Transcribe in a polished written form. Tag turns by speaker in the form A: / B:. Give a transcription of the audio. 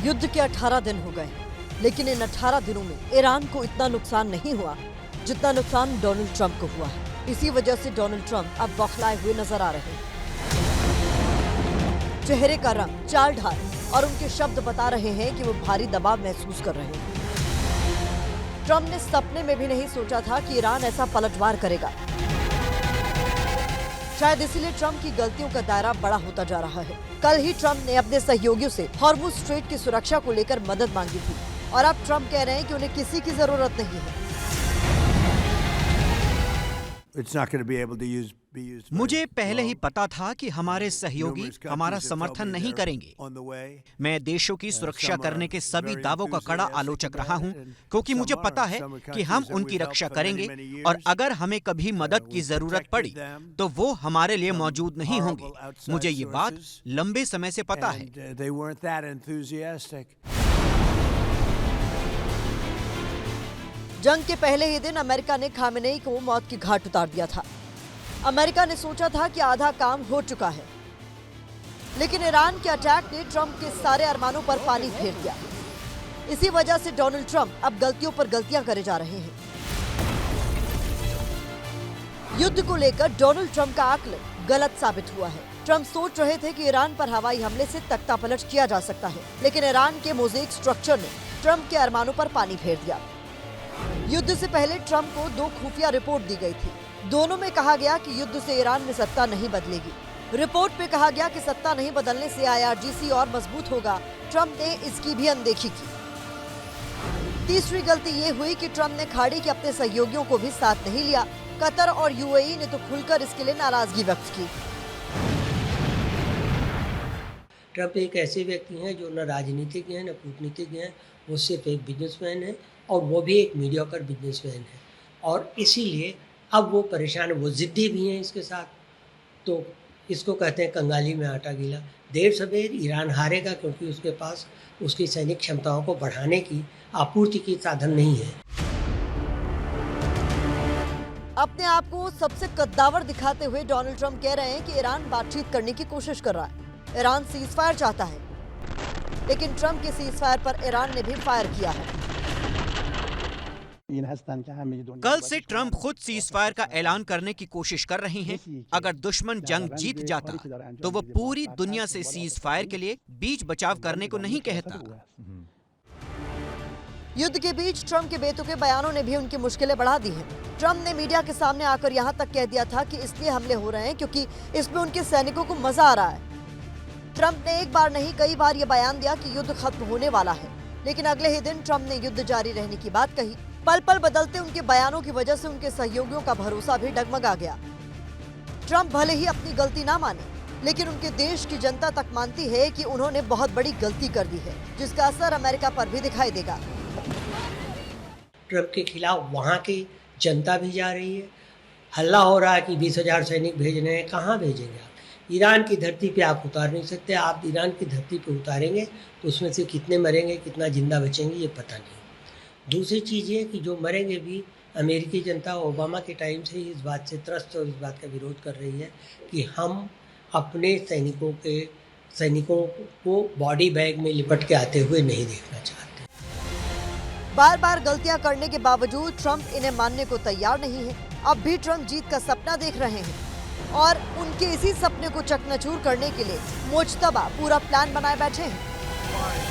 A: युद्ध के 18 दिन हो गए, लेकिन इन 18 दिनों में ईरान को इतना नुकसान नहीं हुआ जितना नुकसान डोनाल्ड ट्रंप को हुआ है। इसी वजह से डोनाल्ड ट्रंप अब बौखलाए हुए नजर आ रहे हैं। चेहरे का रंग, चाल ढाल और उनके शब्द बता रहे हैं कि वो भारी दबाव महसूस कर रहे हैं। ट्रंप ने सपने में भी नहीं सोचा था कि ईरान ऐसा पलटवार करेगा। शायद इसीलिए ट्रंप की गलतियों का दायरा बड़ा होता जा रहा है। कल ही ट्रंप ने अपने सहयोगियों से हॉर्मुज़ स्ट्रेट की सुरक्षा को लेकर मदद मांगी थी और अब ट्रंप कह रहे हैं कि उन्हें किसी की जरूरत नहीं है।
B: मुझे पहले ही पता था कि हमारे सहयोगी हमारा समर्थन नहीं करेंगे। मैं देशों की सुरक्षा करने के सभी दावों का कड़ा आलोचक रहा हूं, क्योंकि मुझे पता है कि हम उनकी रक्षा करेंगे और अगर हमें कभी मदद की जरूरत पड़ी तो वो हमारे लिए मौजूद नहीं होंगे। मुझे ये बात लंबे समय से पता है।
A: जंग के पहले ही दिन अमेरिका ने खामेनेई को मौत की घाट उतार दिया था। अमेरिका ने सोचा था कि आधा काम हो चुका है, लेकिन ईरान के अटैक ने ट्रंप के सारे अरमानों पर पानी फेर दिया। इसी वजह से डोनाल्ड ट्रंप अब गलतियों पर गलतियां करे जा रहे हैं। युद्ध को लेकर डोनाल्ड ट्रंप का आकलन गलत साबित हुआ है। ट्रंप सोच रहे थे कि ईरान पर हवाई हमले से तख्तापलट किया जा सकता है, लेकिन ईरान के मोज़ेक स्ट्रक्चर ने ट्रंप के अरमानों पर पानी फेर दिया। युद्ध से पहले ट्रंप को 2 खुफिया रिपोर्ट दी गई थी। दोनों में कहा गया कि युद्ध से ईरान में सत्ता नहीं बदलेगी। रिपोर्ट में कहा गया कि सत्ता नहीं बदलने से IRGC और मजबूत होगा। ट्रंप ने इसकी भी अनदेखी की। तीसरी गलती ये हुई कि ट्रंप ने खाड़ी के अपने सहयोगियों को भी साथ नहीं लिया। कतर और UAE ने तो खुलकर इसके लिए नाराजगी व्यक्त की।
C: ट्रंप एक ऐसे व्यक्ति हैं जो न राजनीतिज्ञ हैं न कूटनीतिज्ञ हैं, वो सिर्फ एक बिजनेसमैन है और वो भी एक मीडियोकर बिजनेसमैन है और इसीलिए अब वो परेशान है। वो ज़िद्दी भी हैं इसके साथ, तो इसको कहते हैं कंगाली में आटा गीला। देर सवेर ईरान हारेगा, क्योंकि उसके पास उसकी सैनिक क्षमताओं को बढ़ाने की आपूर्ति की साधन नहीं है।
A: अपने आप को सबसे कद्दावर दिखाते हुए डोनाल्ड ट्रंप कह रहे हैं कि ईरान बातचीत करने की कोशिश कर रहा है। ईरान सीज़फायर चाहता है, लेकिन ट्रंप के सीज़फायर पर ईरान ने भी फायर किया है।
B: कल से ट्रंप खुद सीज़फायर का ऐलान करने की कोशिश कर रहे हैं। अगर दुश्मन जंग जीत जाता तो वो पूरी दुनिया से सीज़फायर के लिए बीच बचाव करने को नहीं कहता।
A: युद्ध के बीच ट्रंप के बेतुके बयानों ने भी उनकी मुश्किलें बढ़ा दी हैं। ट्रंप ने मीडिया के सामने आकर यहां तक कह दिया था कि इसलिए हमले हो रहे हैं क्योंकि इसमें उनके सैनिकों को मजा आ रहा है। ट्रंप ने एक बार नहीं कई बार यह बयान दिया कि युद्ध खत्म होने वाला है, लेकिन अगले ही दिन ट्रंप ने युद्ध जारी रहने की बात कही। पल पल बदलते उनके बयानों की वजह से उनके सहयोगियों का भरोसा भी डगमगा गया। ट्रंप भले ही अपनी गलती ना माने, लेकिन उनके देश की जनता तक मानती है कि उन्होंने बहुत बड़ी गलती कर दी है, जिसका असर अमेरिका पर भी दिखाई देगा।
C: ट्रंप के खिलाफ वहाँ की जनता भी जा रही है। हल्ला हो रहा है कि 20,000 सैनिक भेजने हैं। कहाँ भेजेंगे आप? ईरान की धरती पे आप उतार नहीं सकते। आप ईरान की धरती पे उतारेंगे तो उसमें से कितने मरेंगे, कितना जिंदा बचेंगे, ये पता नहीं। दूसरी चीज़ ये कि जो मरेंगे भी, अमेरिकी जनता ओबामा के टाइम से ही इस बात से त्रस्त और इस बात का विरोध कर रही है कि हम अपने सैनिकों को बॉडी बैग में लिपट के आते हुए नहीं देखना चाहते।
A: बार बार गलतियां करने के बावजूद ट्रंप इन्हें मानने को तैयार नहीं है। अब भी ट्रंप जीत का सपना देख रहे हैं और उनके इसी सपने को चकनाचूर करने के लिए मुज्तबा पूरा प्लान बनाए बैठे हैं।